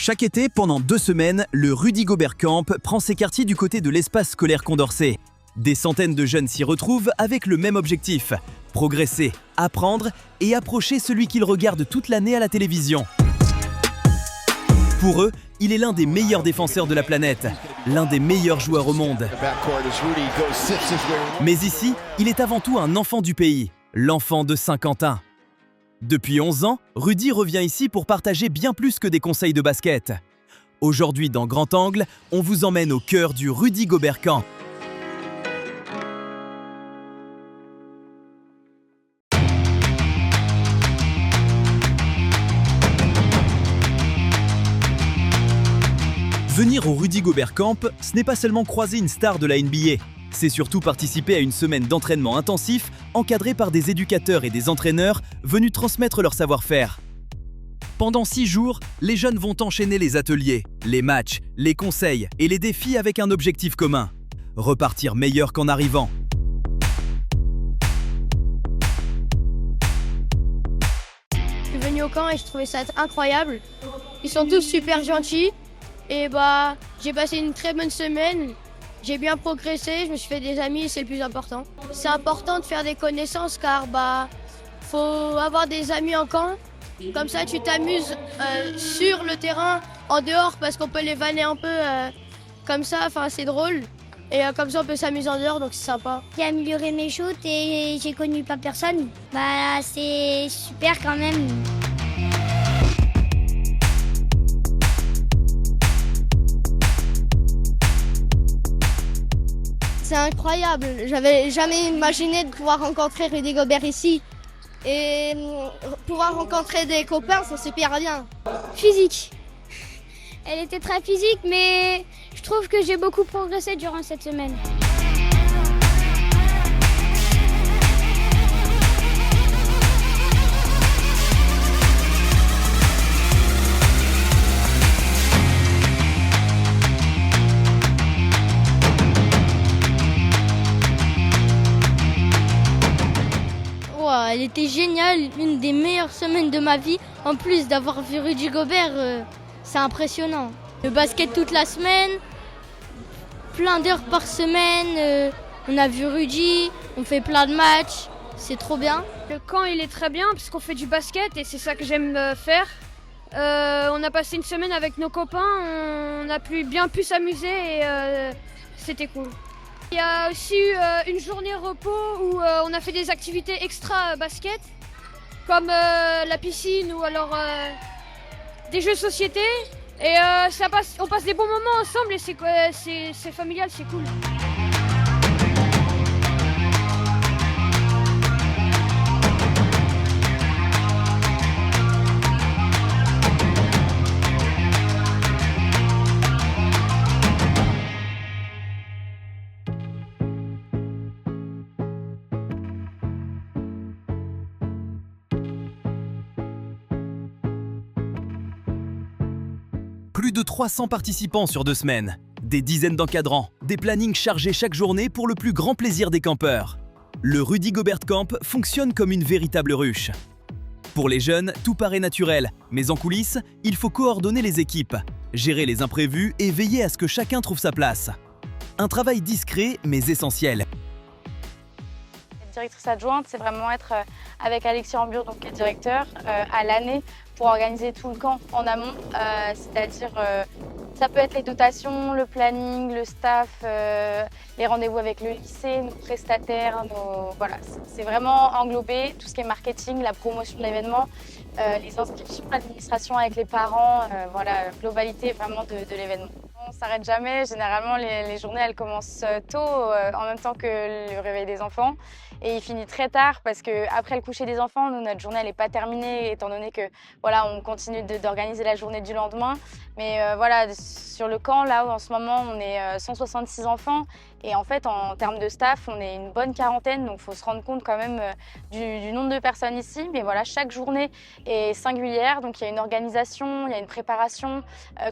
Chaque été, pendant 2 semaines, le Rudy Gobert Camp prend ses quartiers du côté de l'espace scolaire Condorcet. Des centaines de jeunes s'y retrouvent avec le même objectif, progresser, apprendre et approcher celui qu'ils regardent toute l'année à la télévision. Pour eux, il est l'un des meilleurs défenseurs de la planète, l'un des meilleurs joueurs au monde. Mais ici, il est avant tout un enfant du pays, l'enfant de Saint-Quentin. Depuis 11 ans, Rudy revient ici pour partager bien plus que des conseils de basket. Aujourd'hui, dans Grand Angle, on vous emmène au cœur du Rudy Gobert Camp. Venir au Rudy Gobert Camp, ce n'est pas seulement croiser une star de la NBA. C'est surtout participer à une semaine d'entraînement intensif encadré par des éducateurs et des entraîneurs venus transmettre leur savoir-faire. Pendant 6 jours, les jeunes vont enchaîner les ateliers, les matchs, les conseils et les défis avec un objectif commun: repartir meilleur qu'en arrivant. Je suis venu au camp et je trouvais ça incroyable. Ils sont tous super gentils et j'ai passé une très bonne semaine. J'ai bien progressé, je me suis fait des amis et c'est le plus important. C'est important de faire des connaissances car faut avoir des amis en camp. Comme ça tu t'amuses sur le terrain, en dehors parce qu'on peut les vanner un peu comme ça, c'est drôle. Et comme ça on peut s'amuser en dehors, donc c'est sympa. J'ai amélioré mes shoots et j'ai connu pas personne. C'est super quand même. C'est incroyable, j'avais jamais imaginé de pouvoir rencontrer Rudy Gobert ici. Et pouvoir rencontrer des copains, c'est super bien. Physique. Elle était très physique, mais je trouve que j'ai beaucoup progressé durant cette semaine. Elle était géniale, une des meilleures semaines de ma vie. En plus d'avoir vu Rudy Gobert, c'est impressionnant. Le basket toute la semaine, plein d'heures par semaine. On a vu Rudy, on fait plein de matchs, c'est trop bien. Le camp il est très bien puisqu'on fait du basket et c'est ça que j'aime faire. On a passé une semaine avec nos copains, on a bien pu s'amuser et c'était cool. Il y a aussi eu une journée repos où on a fait des activités extra basket, comme la piscine ou alors des jeux de société. Et on passe des bons moments ensemble et c'est familial, c'est cool. Plus de 300 participants sur 2 semaines, des dizaines d'encadrants, des plannings chargés chaque journée pour le plus grand plaisir des campeurs. Le Rudy Gobert Camp fonctionne comme une véritable ruche. Pour les jeunes, tout paraît naturel, mais en coulisses, il faut coordonner les équipes, gérer les imprévus et veiller à ce que chacun trouve sa place. Un travail discret mais essentiel. Directrice adjointe, c'est vraiment être avec Alexis Rambure, donc qui est directeur, à l'année pour organiser tout le camp en amont. C'est-à-dire, ça peut être les dotations, le planning, le staff, les rendez-vous avec le lycée, nos prestataires. Voilà, c'est vraiment englobé tout ce qui est marketing, la promotion de l'événement, les inscriptions, l'administration avec les parents, voilà, globalité vraiment de l'événement. On ne s'arrête jamais. Généralement, les journées, elles commencent tôt, en même temps que le réveil des enfants. Et il finit très tard parce qu'après le coucher des enfants, nous, notre journée n'est pas terminée étant donné que voilà, on continue d'organiser la journée du lendemain. Mais voilà, sur le camp, là, en ce moment, on est 166 enfants. Et en fait, en termes de staff, on est une bonne quarantaine. Donc, il faut se rendre compte quand même du nombre de personnes ici. Mais voilà, chaque journée est singulière. Donc, il y a une organisation, il y a une préparation,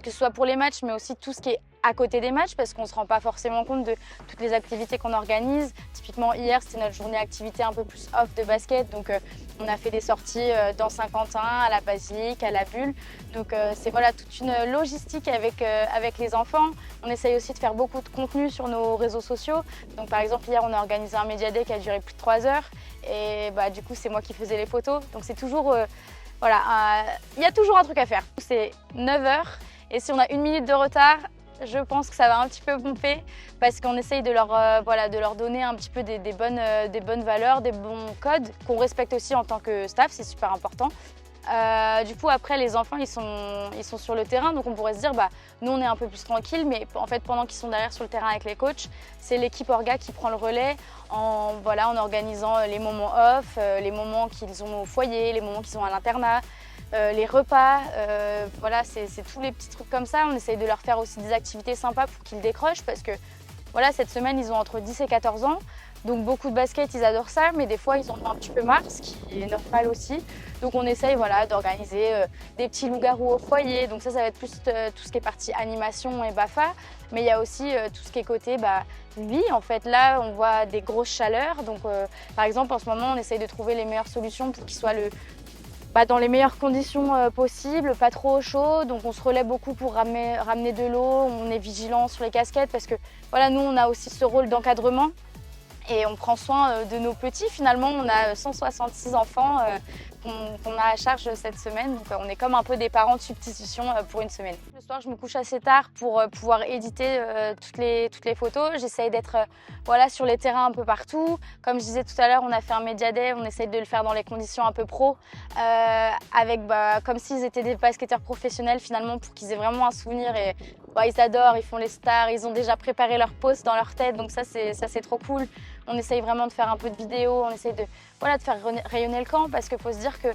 que ce soit pour les matchs, mais aussi tout ce qui est à côté des matchs parce qu'on ne se rend pas forcément compte de toutes les activités qu'on organise. Typiquement hier, c'était notre journée activité un peu plus off de basket, donc on a fait des sorties dans Saint-Quentin, à la Basilique, à la Bulle. Donc c'est voilà, toute une logistique avec les enfants. On essaye aussi de faire beaucoup de contenu sur nos réseaux sociaux. Donc par exemple, hier, on a organisé un Media Day qui a duré plus de 3 heures. Et du coup, c'est moi qui faisais les photos. Donc c'est toujours, il y a toujours un truc à faire. C'est 9 heures. Et si on a 1 minute de retard, je pense que ça va un petit peu pomper parce qu'on essaye de leur donner un petit peu des bonnes valeurs, des bons codes qu'on respecte aussi en tant que staff, c'est super important. Du coup, après, les enfants, ils sont sur le terrain, donc on pourrait se dire, nous, on est un peu plus tranquille, mais en fait, pendant qu'ils sont derrière sur le terrain avec les coachs, c'est l'équipe orga qui prend le relais en organisant les moments off, les moments qu'ils ont au foyer, les moments qu'ils ont à l'internat, les repas, c'est tous les petits trucs comme ça. On essaye de leur faire aussi des activités sympas pour qu'ils décrochent parce que cette semaine, ils ont entre 10 et 14 ans. Donc beaucoup de basket, ils adorent ça, mais des fois, ils en ont un petit peu marre, ce qui est normal aussi. Donc on essaye d'organiser des petits loups-garous au foyer. Donc ça va être plus tout ce qui est partie animation et BAFA. Mais il y a aussi tout ce qui est côté vie. En fait, là, on voit des grosses chaleurs. Donc par exemple, en ce moment, on essaye de trouver les meilleures solutions pour qu'il soit dans les meilleures conditions possibles, pas trop chaud. Donc on se relaie beaucoup pour ramener de l'eau. On est vigilant sur les casquettes parce que nous, on a aussi ce rôle d'encadrement. Et on prend soin de nos petits. Finalement, on a 166 enfants qu'on a à charge cette semaine. Donc on est comme un peu des parents de substitution pour une semaine. Le soir, je me couche assez tard pour pouvoir éditer toutes les photos. J'essaye d'être sur les terrains un peu partout. Comme je disais tout à l'heure, on a fait un Media Day. On essaye de le faire dans les conditions un peu pro, avec comme s'ils étaient des basketteurs professionnels finalement, pour qu'ils aient vraiment un souvenir. Et ils adorent, ils font les stars, ils ont déjà préparé leur post dans leur tête. Donc ça c'est trop cool. On essaye vraiment de faire un peu de vidéos, on essaye de faire rayonner le camp parce qu'il faut se dire que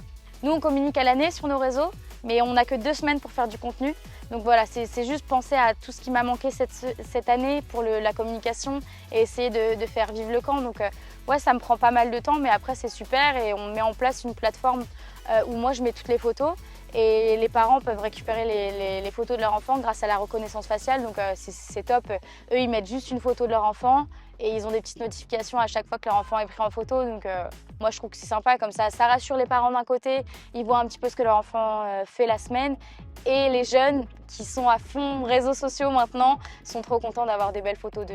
nous, on communique à l'année sur nos réseaux, mais on n'a que 2 semaines pour faire du contenu. Donc c'est juste penser à tout ce qui m'a manqué cette année pour la communication et essayer de faire vivre le camp. Donc ça me prend pas mal de temps, mais après c'est super et on met en place une plateforme où moi je mets toutes les photos et les parents peuvent récupérer les photos de leur enfant grâce à la reconnaissance faciale. Donc c'est top. Eux, ils mettent juste une photo de leur enfant et ils ont des petites notifications à chaque fois que leur enfant est pris en photo. Donc moi, je trouve que c'est sympa comme ça rassure les parents d'un côté. Ils voient un petit peu ce que leur enfant fait la semaine. Et les jeunes qui sont à fond réseaux sociaux maintenant sont trop contents d'avoir des belles photos d'eux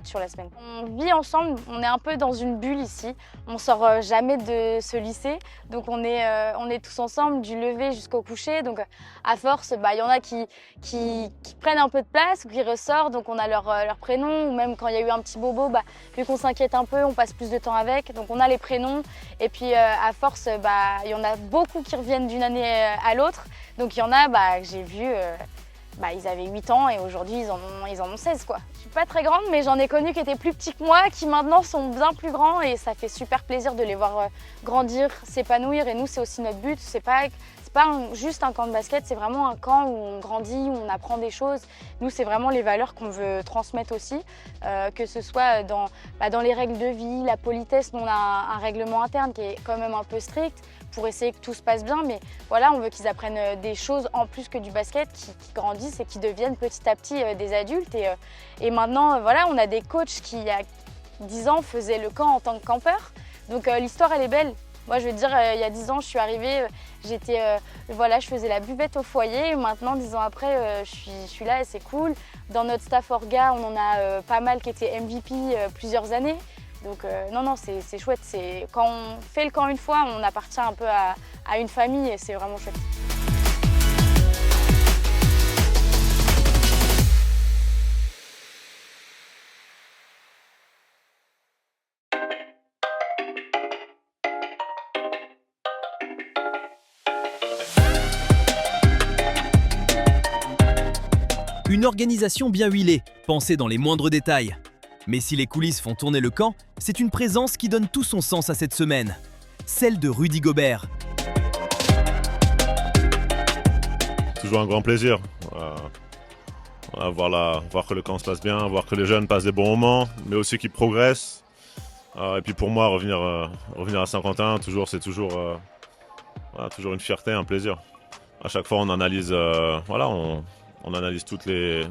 sur la semaine. On vit ensemble, on est un peu dans une bulle ici. On sort jamais de ce lycée. Donc on est tous ensemble du lever jusqu'au coucher. Donc à force, il y en a qui prennent un peu de place ou qui ressortent. Donc on a leur prénom. Ou même quand il y a eu un petit bobo, vu qu'on s'inquiète un peu, on passe plus de temps avec. Donc on a les prénoms. Et puis à force, il y en a beaucoup qui reviennent d'une année à l'autre. Donc il y en a que j'ai vu, ils avaient 8 ans et aujourd'hui ils en ont 16 quoi. Je suis pas très grande mais j'en ai connu qui étaient plus petits que moi, qui maintenant sont bien plus grands et ça fait super plaisir de les voir grandir, s'épanouir et nous c'est aussi notre but, c'est pas juste un camp de basket, c'est vraiment un camp où on grandit, où on apprend des choses. Nous, c'est vraiment les valeurs qu'on veut transmettre aussi, que ce soit dans les règles de vie, la politesse. Nous, on a un règlement interne qui est quand même un peu strict pour essayer que tout se passe bien. Mais on veut qu'ils apprennent des choses en plus que du basket, qui grandissent et qui deviennent petit à petit des adultes. Et maintenant, on a des coachs qui, il y a 10 ans, faisaient le camp en tant que campeurs. Donc l'histoire, elle est belle. Moi, je veux dire, il y a 10 ans, je suis arrivée, je faisais la buvette au foyer. Maintenant, 10 ans après, je suis là et c'est cool. Dans notre staff orga, on en a pas mal qui étaient MVP plusieurs années. Donc non, c'est chouette. Quand on fait le camp une fois, on appartient un peu à une famille et c'est vraiment chouette. Une organisation bien huilée, pensée dans les moindres détails. Mais si les coulisses font tourner le camp, c'est une présence qui donne tout son sens à cette semaine. Celle de Rudy Gobert. Toujours un grand plaisir. Voir que le camp se passe bien, voir que les jeunes passent des bons moments, mais aussi qu'ils progressent. Et puis pour moi, revenir à Saint-Quentin, c'est toujours une fierté, un plaisir. À chaque fois, on analyse, on analyse toutes les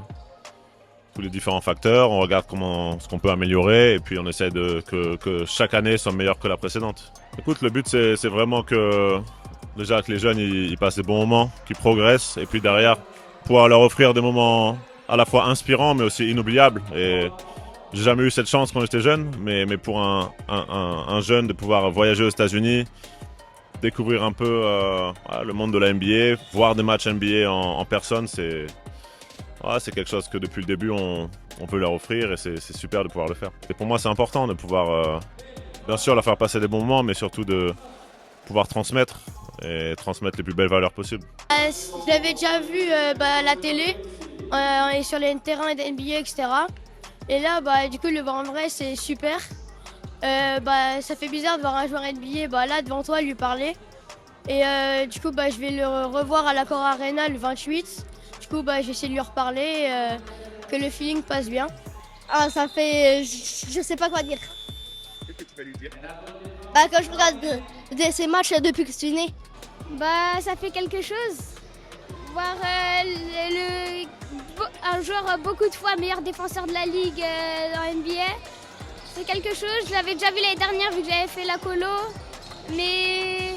tous les différents facteurs, on regarde ce qu'on peut améliorer et puis on essaie que chaque année soit meilleure que la précédente. Écoute, le but c'est vraiment que déjà que les jeunes ils passent des bons moments, qu'ils progressent et puis derrière pouvoir leur offrir des moments à la fois inspirants mais aussi inoubliables. Et j'ai jamais eu cette chance quand j'étais jeune, mais pour un jeune de pouvoir voyager aux États-Unis, découvrir un peu le monde de la NBA, voir des matchs NBA en personne, c'est quelque chose que depuis le début on peut leur offrir et c'est super de pouvoir le faire. Et pour moi c'est important de pouvoir bien sûr leur faire passer des bons moments, mais surtout de pouvoir transmettre les plus belles valeurs possibles. Je l'avais déjà vu à la télé et sur les terrains d'NBA, etc. Et là, du coup, le voir en vrai, c'est super. Ça fait bizarre de voir un joueur NBA là devant toi lui parler. Et du coup, je vais le revoir à l'Accor Arena le 28. Du coup, j'essaie de lui reparler, que le feeling passe bien. Ah, ça fait... Je sais pas quoi dire. Qu'est-ce que tu vas lui dire? Quand je regarde ces matchs depuis que je suis né. Ça fait quelque chose. Voir un joueur beaucoup de fois meilleur défenseur de la ligue dans NBA, c'est quelque chose. Je l'avais déjà vu l'année dernière vu que j'avais fait la colo, mais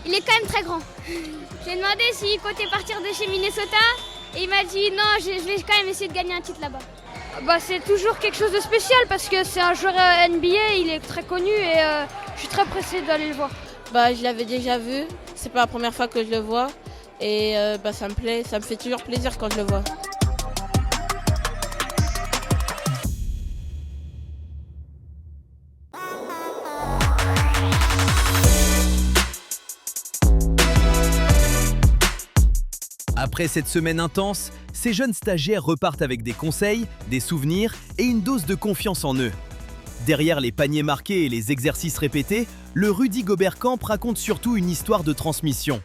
il est quand même très grand. J'ai demandé s'il comptait partir de chez Minnesota et il m'a dit non, je vais quand même essayer de gagner un titre là-bas. C'est toujours quelque chose de spécial parce que c'est un joueur NBA, il est très connu et je suis très pressée d'aller le voir. Je l'avais déjà vu, c'est pas la première fois que je le vois et ça me plaît, ça me fait toujours plaisir quand je le vois. Après cette semaine intense, ces jeunes stagiaires repartent avec des conseils, des souvenirs et une dose de confiance en eux. Derrière les paniers marqués et les exercices répétés, le Rudy Gobert Camp raconte surtout une histoire de transmission.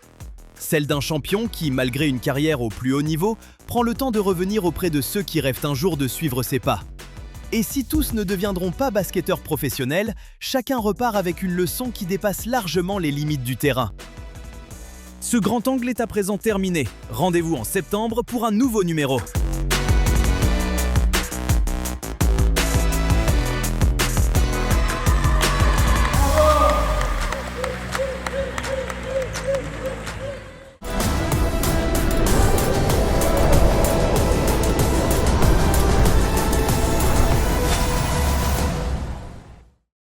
Celle d'un champion qui, malgré une carrière au plus haut niveau, prend le temps de revenir auprès de ceux qui rêvent un jour de suivre ses pas. Et si tous ne deviendront pas basketteurs professionnels, chacun repart avec une leçon qui dépasse largement les limites du terrain. Ce grand angle est à présent terminé. Rendez-vous en septembre pour un nouveau numéro.